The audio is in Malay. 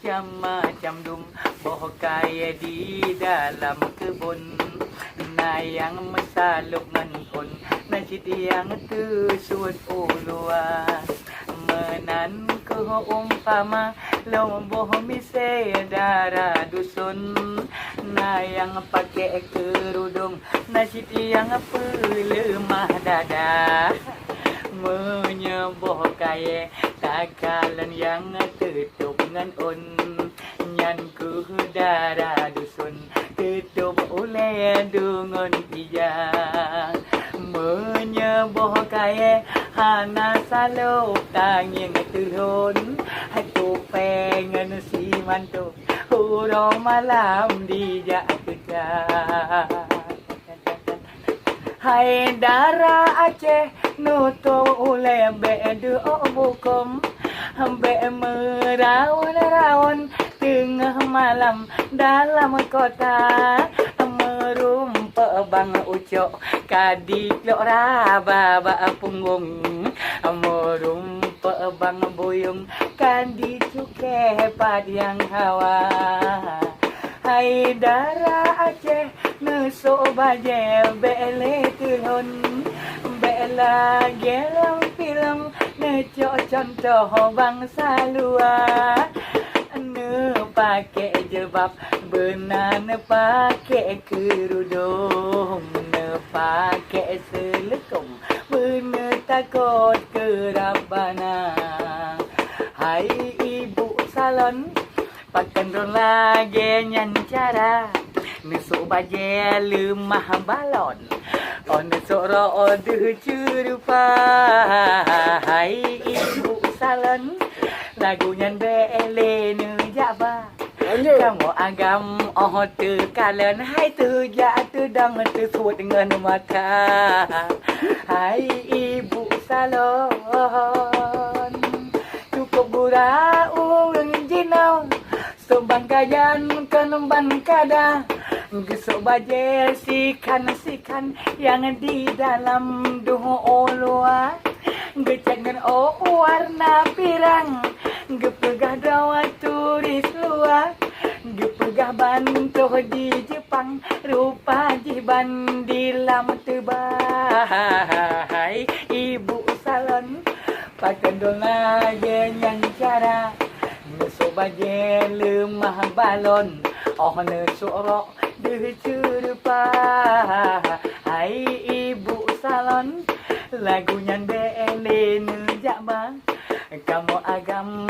macam-macam boh kaya di dalam kebun. Nah yang mesaluk nganpun najid yang tersud uluan. Menan ke umpama lomboh mise darah dusun. Nah yang pakai kerudung najid yang pelemah dada. Menyeboh kaya takalan yang tutup ngan un. Nyan ku darah dusun tutup oleh dungun pijang. Menyeboh kaya hana saluk tanging turun. Aku pengen si mantu hurung malam dijak kejar. Hai darah Aceh nutup oleh bedu bukum. Be meraun-raun tengah malam dalam kota. Merumpa bang ucok kadik lok raba punggung. Merumpa bang buyung kandi cukai padiang hawa. Hai darah Aceh nusuk baje bele turun. Bela gelam film necok contoh bangsa luar. Ne pakai jilbab benar ne pakai kerudung. Ne pakai selekung benar takut kerabana. Hai ibu salon pakan ron lagi nyan cara. Nusuk baje lemah balon. On soro de curupa. Hai ibu salon lagu nyan bele ne jaba. Kamu agam tu kalen. Hai tu jatuh dang tu suat dengan mata. Hai ibu salon cukup burau jinau. Sombang kayan kenemban kada. Gesok baje sikan yang di dalam duho luar. Gecek dengan warna pirang. Gepegah dawa turis luar. Gepegah bantuh di Jepang. Rupa jiban di lam tebah. Ibu salon pakai dona yang cara. Nesuk baje lemah balon. Oh nesuk rok de curupa. Hai ibu salon lagu nyan bele ne jaba. Kamu agam